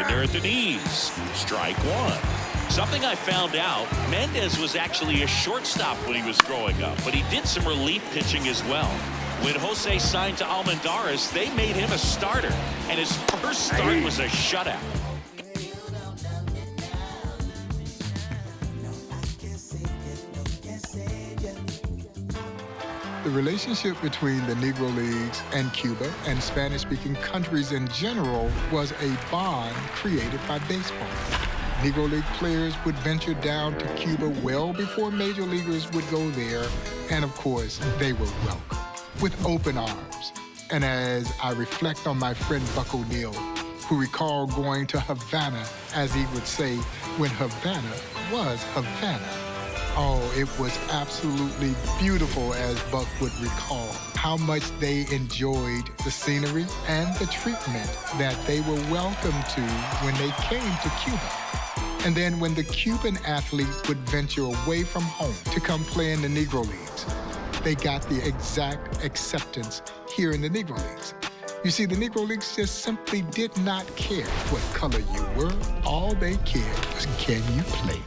In there at the knees. Strike one. Something I found out, Mendez was actually a shortstop when he was growing up, but he did some relief pitching as well. When Jose signed to Almendares, they made him a starter, and his first start was a shutout. The relationship between the Negro Leagues and Cuba and Spanish-speaking countries in general was a bond created by baseball. Negro League players would venture down to Cuba well before major leaguers would go there, and of course, they were welcomed with open arms. And as I reflect on my friend Buck O'Neill, who recalled going to Havana, as he would say, when Havana was Havana. Oh, it was absolutely beautiful, as Buck would recall, how much they enjoyed the scenery and the treatment that they were welcomed to when they came to Cuba. And then when the Cuban athletes would venture away from home to come play in the Negro Leagues, they got the exact acceptance here in the Negro Leagues. You see, the Negro Leagues just simply did not care what color you were. All they cared was, can you play?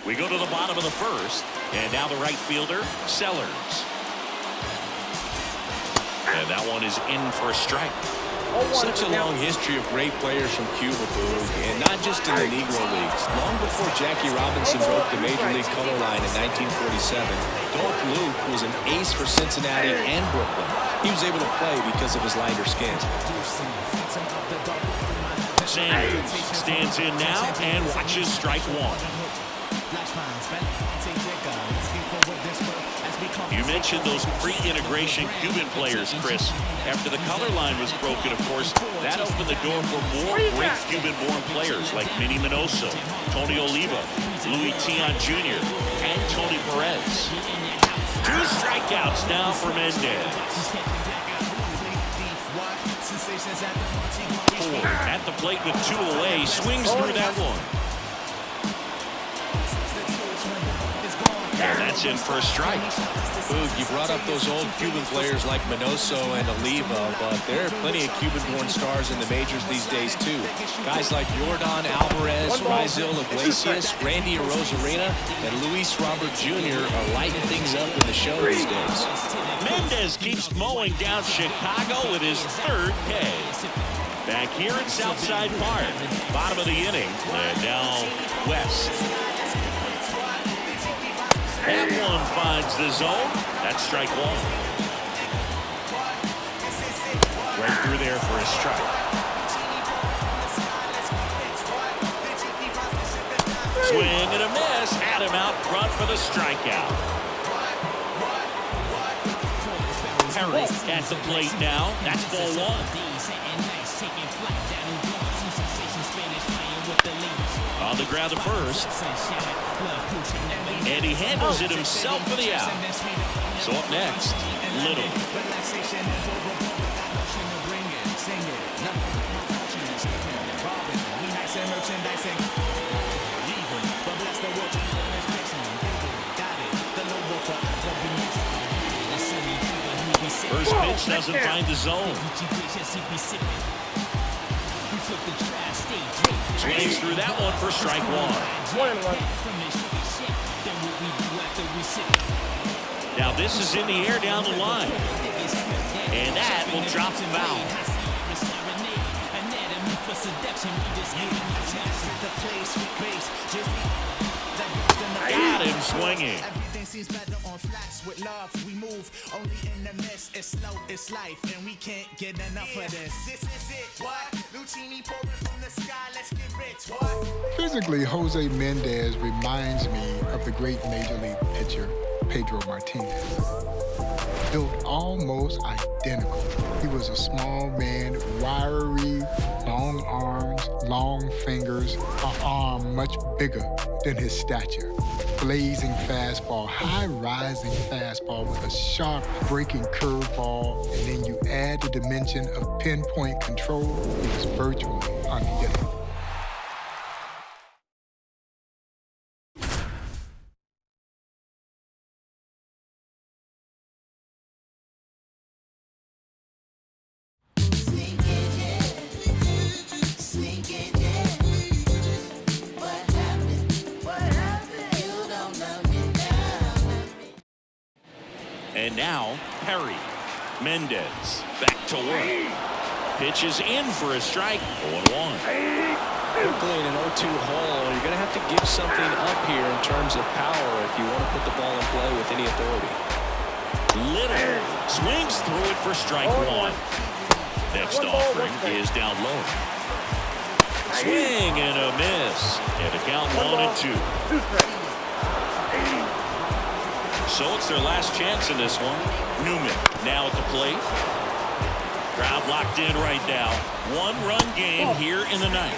We go to the bottom of the first, and now the right fielder, Sellers. And that one is in for a strike. Such a long history of great players from Cuba, Boog, and not just in the Negro Leagues. Long before Jackie Robinson broke the Major League color line in 1947, Dolph Luke was an ace for Cincinnati and Brooklyn. He was able to play because of his lighter skin. Sanders stands in now and watches strike one. You mentioned those pre-integration Cuban players, Chris. After the color line was broken, of course, that opened the door for more great Cuban-born players like Minnie Minoso, Tony Oliva, Louis Tion Jr., and Tony Perez. 2 strikeouts now for Mendez. 4 at the plate with 2 away, swings through that one. And that's in for a strike. Boog, you brought up those old Cuban players like Minoso and Oliva, but there are plenty of Cuban-born stars in the majors these days, too. Guys like Yordan Alvarez, Raisel Iglesias, Randy Arozarena, and Luis Robert Jr. are lighting things up in the show these days. Mendez keeps mowing down Chicago with his 3rd K. Back here at Southside Park, bottom of the inning, and now West. That one finds the zone. That's strike one. Right through there for a strike. Swing and a miss. Had him out front for the strikeout. Perry at the plate now. That's ball 1. On the ground to first. And he handles it himself for the out. So up next, Little. First pitch doesn't find the zone. Swings through that one for strike 1. Now this is in the air down the line. And that will drop foul. Got him swinging. Everything seems better on flats with love. We move only in the mist. It's slow, it's life, and we can't get enough of this. This is it, what? Lucini pouring from the sky, let's get rich, what? Physically, Jose Mendez reminds me of the great Major League pitcher, Pedro Martinez. Built almost identical. He was a small man, wiry, long long fingers, an arm much bigger than his stature. Blazing fastball, high-rising fastball with a sharp breaking curveball, and then you add the dimension of pinpoint control, he was virtually unhittable. And now, Perry. Mendez back to work. Pitches in for a strike. 0-1. Quickly in an 0-2 hole, you're going to have to give something up here in terms of power if you want to put the ball in play with any authority. Little swings through it for strike 1. Next offering is down low. Swing and a miss. And a count 1-2. So it's their last chance in this one. Newman now at the plate. Crowd locked in right now. One-run game here in the ninth.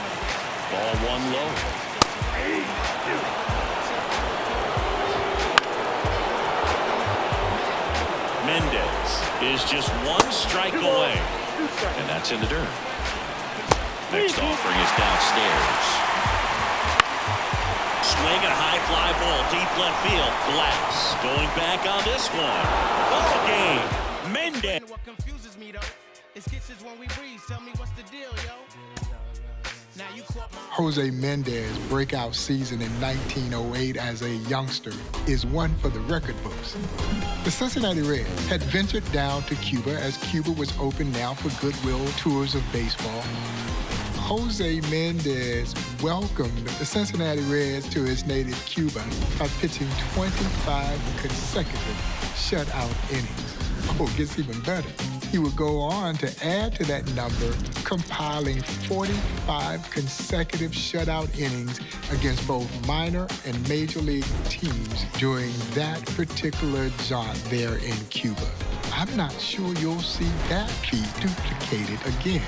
Ball 1 low. Mendez is just 1 strike away. And that's in the dirt. Next offering is downstairs. Swing and a high fly ball deep left field. Glass going back on this one. Ball game. Mendez. What confuses me though is kisses when we breathe. Tell me what's the deal, yo. Now you caught my Jose Mendez's breakout season in 1908 as a youngster is one for the record books. The Cincinnati Reds had ventured down to Cuba as Cuba was open now for goodwill tours of baseball. Jose Mendez welcomed the Cincinnati Reds to his native Cuba by pitching 25 consecutive shutout innings. Oh, it gets even better. He would go on to add to that number, compiling 45 consecutive shutout innings against both minor and major league teams during that particular jaunt there in Cuba. I'm not sure you'll see that feat duplicated again.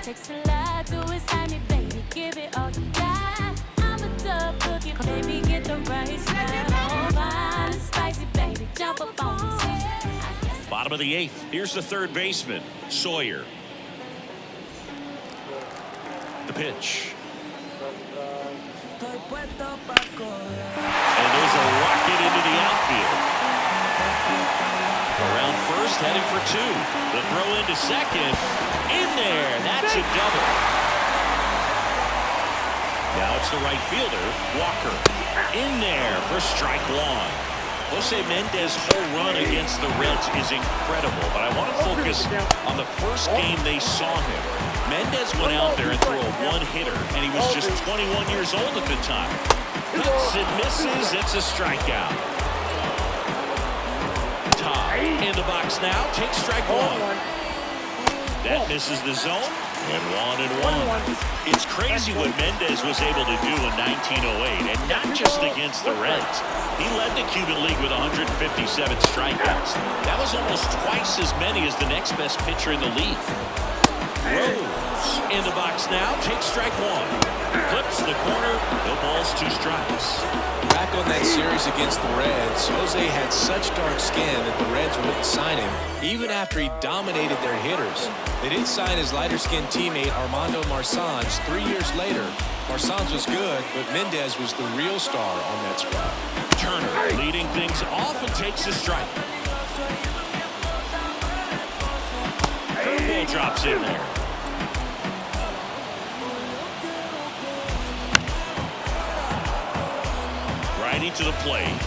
Takes a lot to excite me, baby. Give it all you got. I'm a tough cookie, baby. Get the right spot. Oh, fine and spicy, baby. Jump up on me. Bottom of the 8th. Here's the third baseman, Sawyer. The pitch. And there's a rocket into the outfield. Around first, heading for 2. The throw into second. In there. That's a double. Now it's the right fielder, Walker. In there for strike 1. Jose Mendez's whole run against the Reds is incredible, but I want to focus on the first game they saw him. Mendez went out there and threw a one-hitter, and he was just 21 years old at the time. Hits and misses. It's a strikeout. Todd in the box now. Takes strike 1. That misses the zone, and 1-1. It's crazy what Mendez was able to do in 1908, and not just against the Reds. He led the Cuban League with 157 strikeouts. That was almost twice as many as the next best pitcher in the league. Rose in the box now, takes strike 1. Clips the corner, no balls, 2 strikes. Back on that series against the Reds, Jose had such dark skin that the Reds wouldn't sign him, even after he dominated their hitters. They did sign his lighter-skinned teammate Armando Marsans 3 years later. Marsans was good, but Mendez was the real star on that squad. Turner leading things off and takes a strike. Curveball drops in there. Righty to the plate.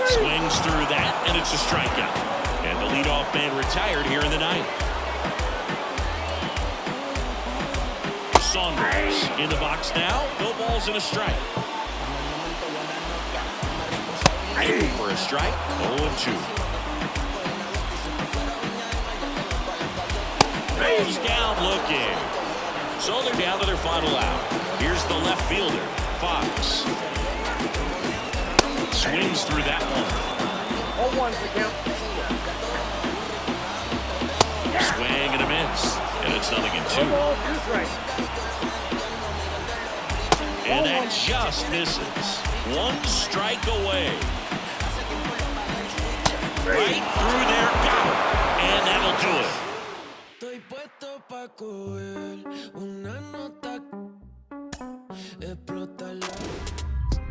Swings through that, and it's a strikeout. And the Leadoff man retired here in the ninth. Saunders in the box now. No balls and a strike. In for a strike. 0-2. Goes down looking. So they're down to their final out. Here's the left fielder, Fox. Swings through that one. 0-1's the count. Swing and a miss. And it's 0-2. And that just misses. One strike away. Right through there. Got it. And that'll do it.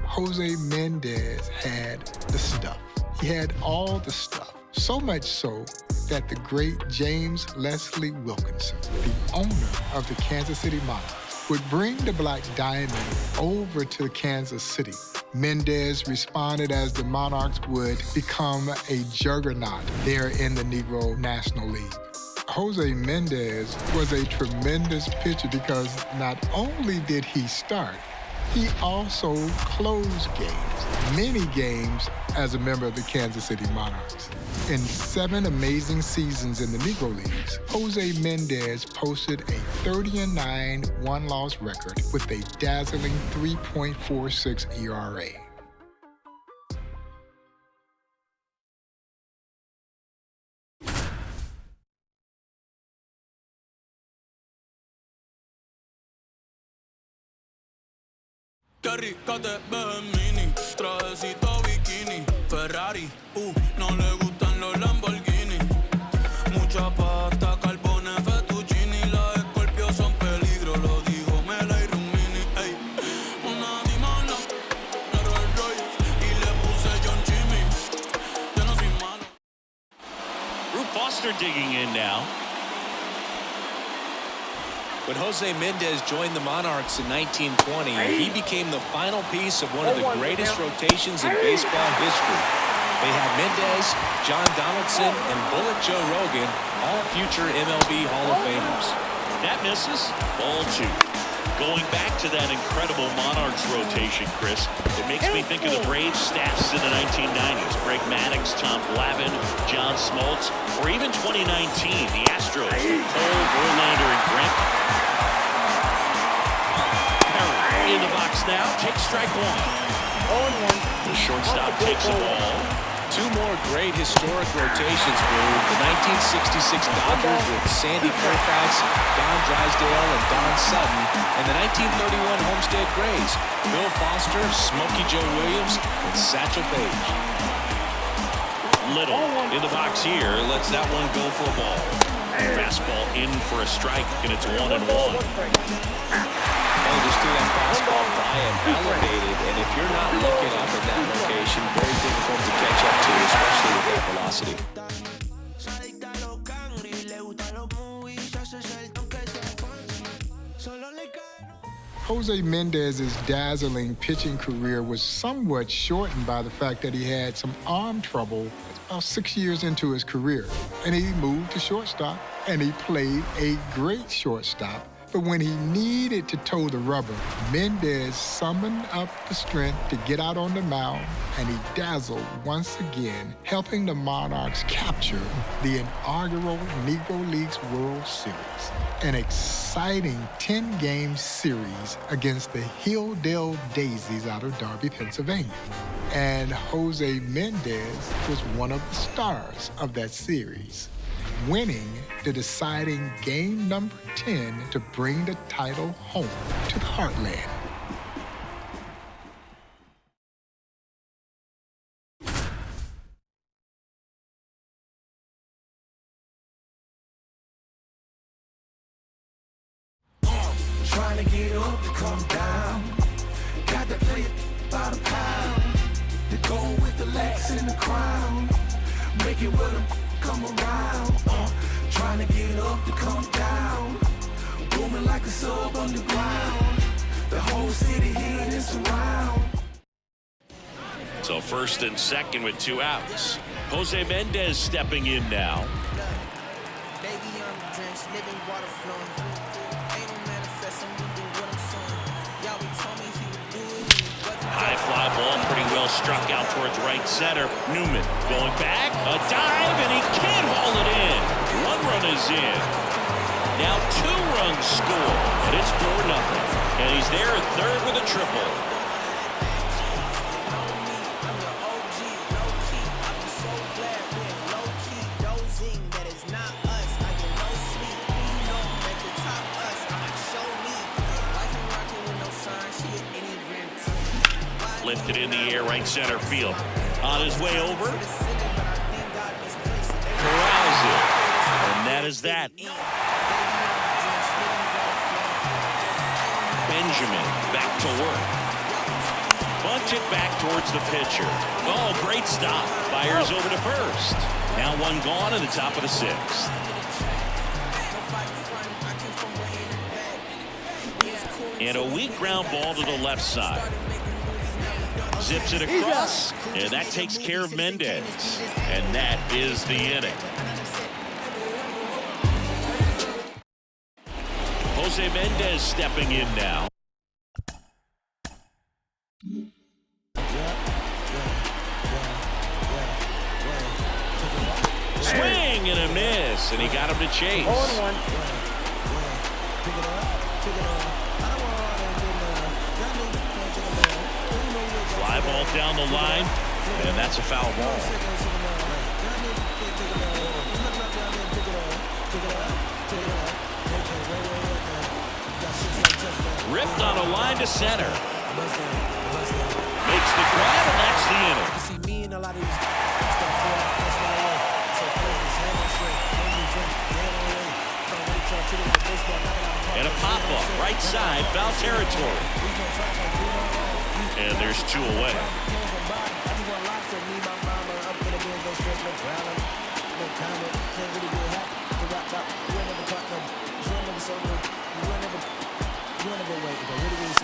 Jose Mendez had the stuff. He had all the stuff. So much so that the great James Leslie Wilkinson, the owner of the Kansas City Monarchs, would bring the Black Diamond over to Kansas City. Mendez responded as the Monarchs would become a juggernaut there in the Negro National League. Jose Mendez was a tremendous pitcher because not only did he start, he also closed games, many games, as a member of the Kansas City Monarchs. In 7 amazing seasons in the Negro Leagues, Jose Mendez posted a 30-9 one-loss record with a dazzling 3.46 ERA. Qué rica te ves en mini, trajecito bikini, Ferrari, no le gustan los Lamborghini. Mucha pasta, carbones, fettuccini, las Scorpio son peligro, lo dijo Mela y Rumini, ey. Una dimana, una Rolls Royce, y le puse John Jimmy, yo no soy malo. Drew Foster digging in now. When Jose Mendez joined the Monarchs in 1920, he became the final piece of one of the greatest rotations in baseball history. They had Mendez, John Donaldson, and Bullet Joe Rogan, all future MLB Hall of Famers. That misses. Ball 2. Going back to that incredible Monarchs rotation, Chris, it makes me think of the Braves staffs in the 1990s. Greg Maddux, Tom Glavine, John Smoltz, or even 2019, the Astros, Cole, Verlander, and Grant. In the box now, takes strike 1. 0-1. The shortstop takes the ball. 2 more great historic rotations, Blue. The 1966 Dodgers with Sandy Koufax, Don Drysdale, and Don Sutton, and the 1931 Homestead Grays, Bill Foster, Smokey Joe Williams, and Satchel Paige. Little in the box here, lets that one go for a ball. Fastball in for a strike, and it's 1-1. Just threw that fastball by him, elevated, and if you're not looking up at that location, very difficult to catch up to, especially with that velocity. Jose Mendez's dazzling pitching career was somewhat shortened by the fact that he had some arm trouble about 6 years into his career. And he moved to shortstop, and he played a great shortstop. But when he needed to toe the rubber, Mendez summoned up the strength to get out on the mound, and he dazzled once again, helping the Monarchs capture the inaugural Negro Leagues World Series, an exciting 10-game series against the Hilldale Daisies out of Darby, Pennsylvania. And Jose Mendez was one of the stars of that series, winning the deciding game number 10 to bring the title home to the Heartland. Trying to get up to come down. Got to play it by the pound. To go with the Lex and the crown. Make it with them come around. Trying to get up to come down. Booming like a sub underground. The whole city here and surround. So first and second with 2 outs. Jose Mendez stepping in now. High fly ball, pretty well struck out towards right center. Newman going back, a dive, and he can't haul it in. 1 run is in. Now 2 runs score, and it's 4-0. And he's there at third with a triple. Lifted in the air, right center field. On his way over. Corrals it. And that is that. Benjamin back to work. Bunted back towards the pitcher. Oh, great stop. Fires over to first. Now 1 gone in the top of the 6th. And a weak ground ball to the left side. Zips it across, and that takes care of Mendez. And that is the inning. Jose Mendez stepping in now. Swing and a miss, and he got him to chase. Fly ball down the line, and that's a foul ball. Ripped on a line to center. Makes the grab, and that's the inning. And a pop-up, right side, foul territory. And there's 2 away.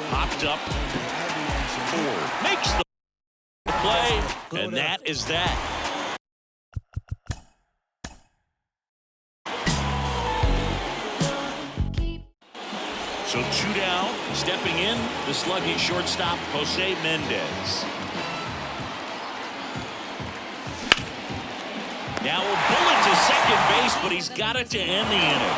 Popped up. Forward. Makes the play. And that is that. So 2 down, stepping in, the sluggy shortstop, Jose Mendez. Now a bullet to second base, but he's got it to end the inning.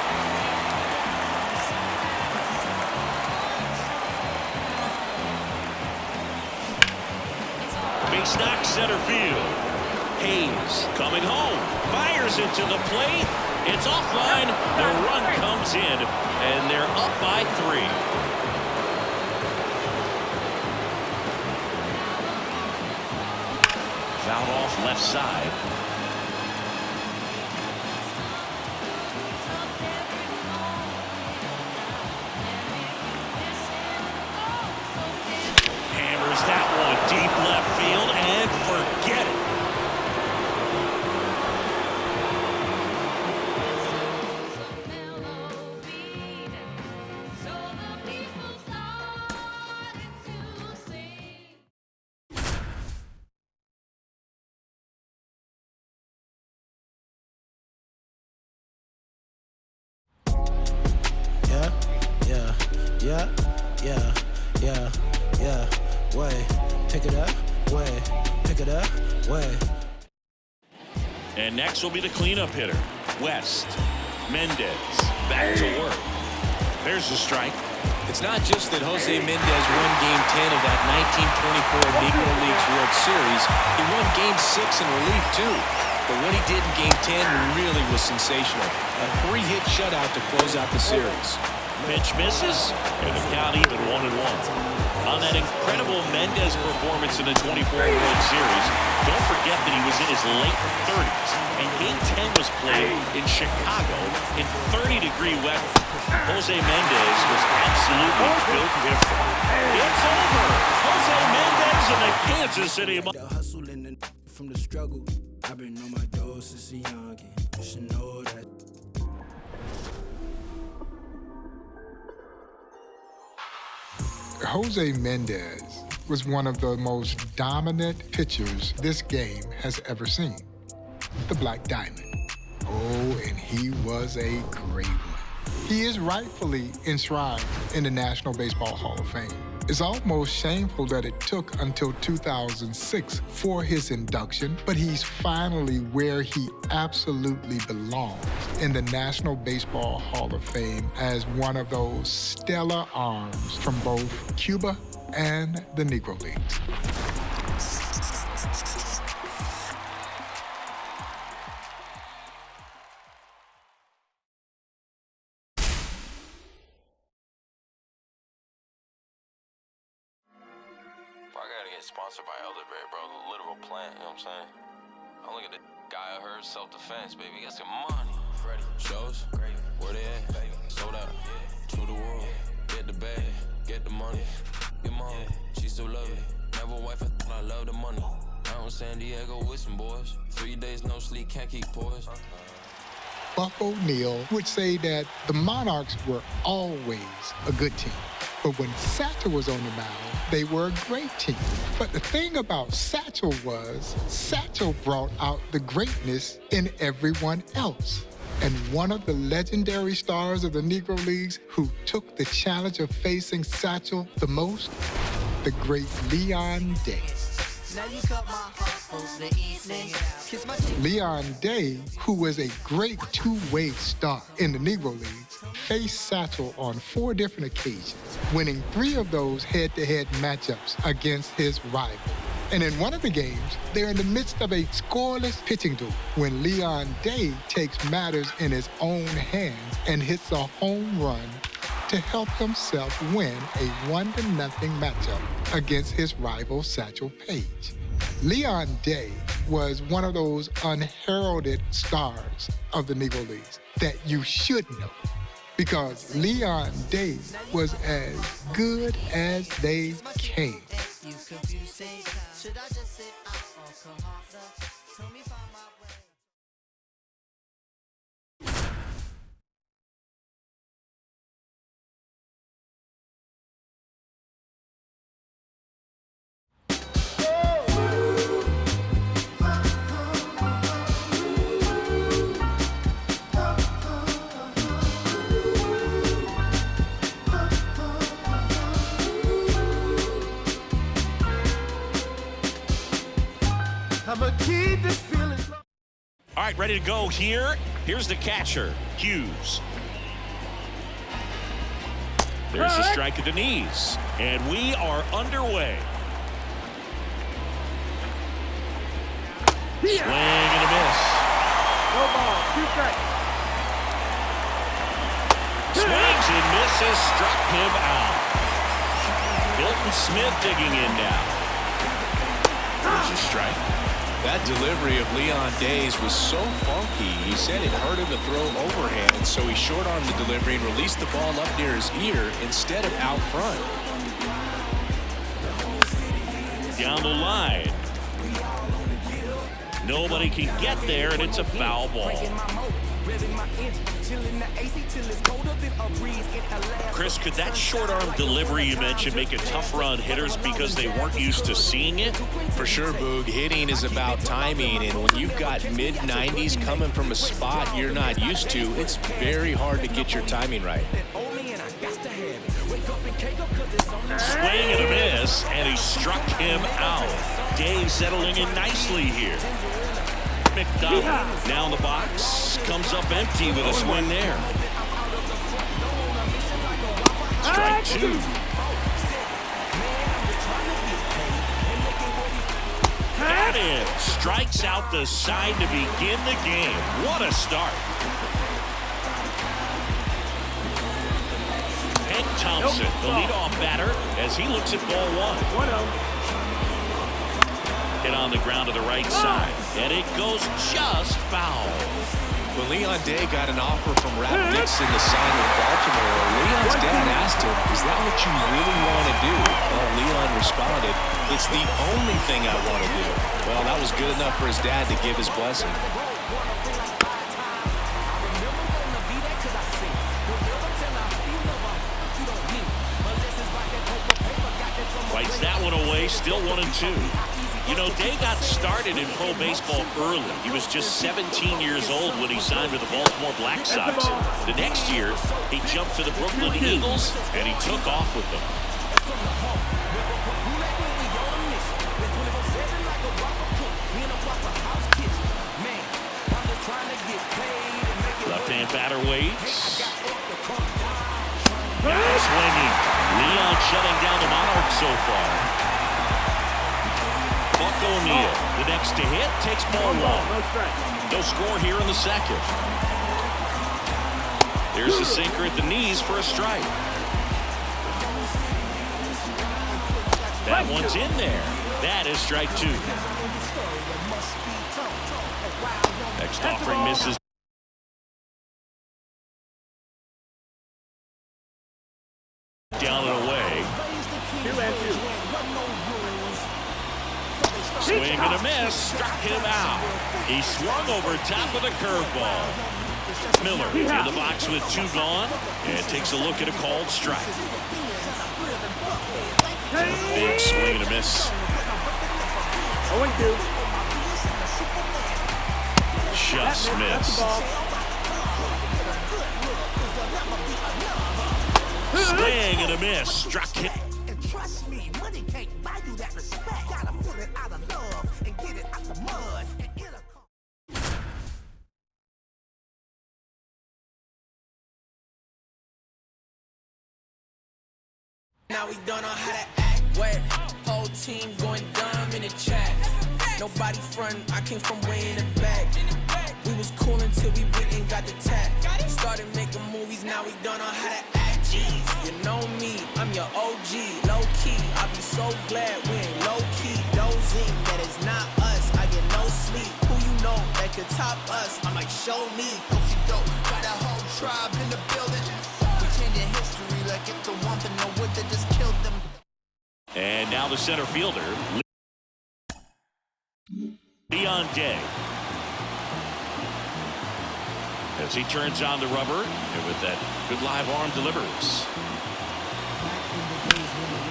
Base knock center field. Hayes coming home, fires it to the plate. It's offline. The run comes in, and they're up by 3. Fouled off left side. Hammers that one deep left field, and forget it. Yeah, way, pick it up, way, pick it up, way. And next will be the cleanup hitter, West. Mendez back to work. There's the strike. It's not just that Jose Mendez won Game 10 of that 1924 Negro Leagues World Series. He won Game 6 in relief, too. But what he did in Game 10 really was sensational. A 3-hit shutout to close out the series. Pitch misses, and the count even 1-1. On that incredible Mendez performance in the 24 World Series, don't forget that he was in his late 30s, and Game 10 was played in Chicago in 30-degree weather. Jose Mendez was absolutely built different. It's over. Jose Mendez in the Kansas City. The hustle and from the struggle. I've been on my doors since a youngin'. You should know that. Jose Mendez was one of the most dominant pitchers this game has ever seen, the Black Diamond. Oh, and he was a great one. He is rightfully enshrined in the National Baseball Hall of Fame. It's almost shameful that it took until 2006 for his induction, but he's finally where he absolutely belongs in the National Baseball Hall of Fame as one of those stellar arms from both Cuba and the Negro Leagues. Sponsored by Elderberry, bro. The literal plant, you know what I'm saying? I'm looking at the guy I heard self-defense, baby. He got some money. Freddie. Shows? Great. Where they at? Baby. Sold out. Yeah. To the world. Yeah. Get the bag. Get the money. Your mom. Yeah. She still love it. Never wife, I love the money. Out in San Diego with some boys. 3 days no sleep, can't keep poised. Buck O'Neil would say that the Monarchs were always a good team. But when Satchel was on the mound, they were a great team. But the thing about Satchel was, Satchel brought out the greatness in everyone else. And one of the legendary stars of the Negro Leagues who took the challenge of facing Satchel the most, the great Leon Day. Leon Day, who was a great two-way star in the Negro Leagues, faced Satchel on 4 different occasions, winning 3 of those head-to-head matchups against his rival. And in one of the games, they're in the midst of a scoreless pitching duel when Leon Day takes matters in his own hands and hits a home run to help himself win a 1-0 matchup against his rival Satchel Paige. Leon Day was one of those unheralded stars of the Negro Leagues that you should know, because Leon Day was as good as they came. All right, ready to go here. Here's the catcher, Hughes. There's a strike at the knees, and we are underway. Swing and a miss. No ball, 2 strikes. Swings and misses, struck him out. Hilton Smith digging in now. There's a strike. That delivery of Leon Day's was so funky, he said it hurt him to throw overhand, so he short-armed the delivery and released the ball up near his ear instead of out front. Down the line. Nobody can get there, and it's a foul ball. Chris, could that short-arm delivery you mentioned make it tougher on hitters because they weren't used to seeing it? For sure, Boog. Hitting is about timing, and when you've got mid-90s coming from a spot you're not used to, it's very hard to get your timing right. Swing and a miss, and he struck him out. Dave settling in nicely here. McDonald now in the box, comes up empty with a swing there. Strike 2. That in. Strikes out the side to begin the game. What a start. Hank Thompson, the leadoff batter, as he looks at ball 1. 1-0. Hit on the ground to the right side, and it goes just foul. When Leon Day got an offer from Rap Dixon to sign with Baltimore, Leon's dad asked him, "Is that what you really want to do?" Well, Leon responded, "It's the only thing I want to do." Well, that was good enough for his dad to give his blessing. Fights that one away, still 1-2. You know, Day got started in pro baseball early. He was just 17 years old when he signed with the Baltimore Black Sox. The next year, he jumped to the Brooklyn Eagles, and he took off with them. Left-hand batter waits. Now swinging. Leon shutting down the Monarchs so far. Buck O'Neal, the next to hit, takes ball one. No score here in the second. There's a sinker at the knees for a strike. That one's in there. That is strike two. Next offering misses. Down and away. 2-2. Swing and a miss. Struck him out. He swung over top of the curveball. Miller in the box with two gone and takes a look at a called strike. Big swing and a miss. 0-2. Just missed. Swing and a miss. Struck him. And trust me, money can't buy you that respect. Gotta pull it out of love and get it out the mud. And it'll come. Now we don't know how to act. Wet, whole team going dumb in the chat. Nobody front, I came from way in the back. We was cool until we went and got the tap. Started making movies, now we don't know how to act. Jeez, you know me, I'm your OG, low key. I be so glad we ain't low key. Dozing, that is not us. I get no sleep. Who you know that could top us? I'm like, show me. Got a whole tribe in the building. We changing history like it's the one thing no wood that just killed them. And now the center fielder, Leon Day. As he turns on the rubber, and with that good live arm delivers.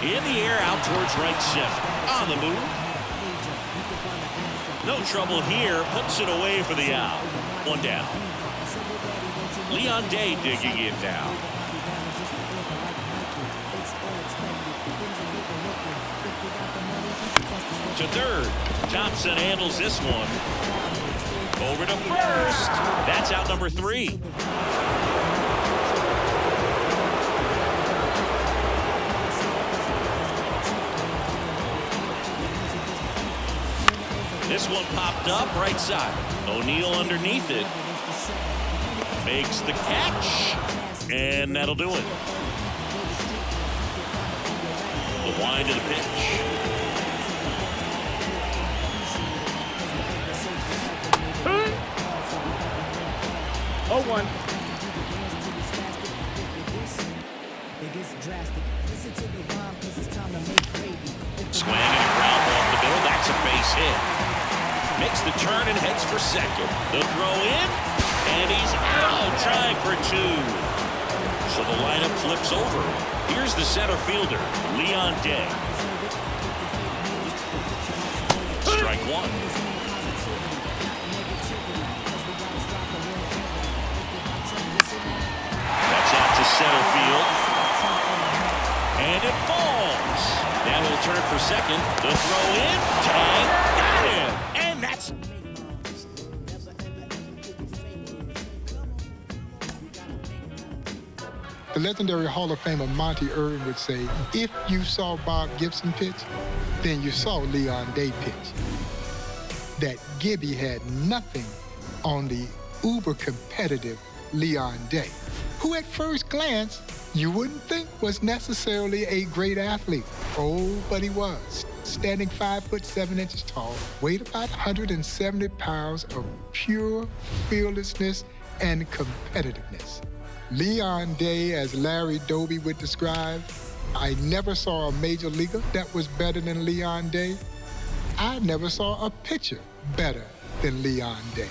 In the air, out towards right center. On the move. No trouble here. Puts it away for the out. One down. Leon Day digging in now. To third. Thompson handles this one. Over to first. That's out number 3. This one popped up right side. O'Neal underneath it. Makes the catch. And that'll do it. The wind of the pitch. One. Swing and a ground ball up the middle. That's a base hit. Makes the turn and heads for second. The throw in, and he's out trying for 2. So the lineup flips over. Here's the center fielder, Leon Day. Strike 1. Center field. And it falls. Now he'll turn for second. The throw in. Tag. Got him. And that's... The legendary Hall of Famer Monty Irvin would say, if you saw Bob Gibson pitch, then you saw Leon Day pitch. That Gibby had nothing on the uber-competitive Leon Day, who at first glance you wouldn't think was necessarily a great athlete. Oh, but he was. Standing 5'7" tall, weighed about 170 pounds of pure fearlessness and competitiveness. Leon Day, as Larry Doby would describe, I never saw a major leaguer that was better than Leon Day. I never saw a pitcher better than Leon Day.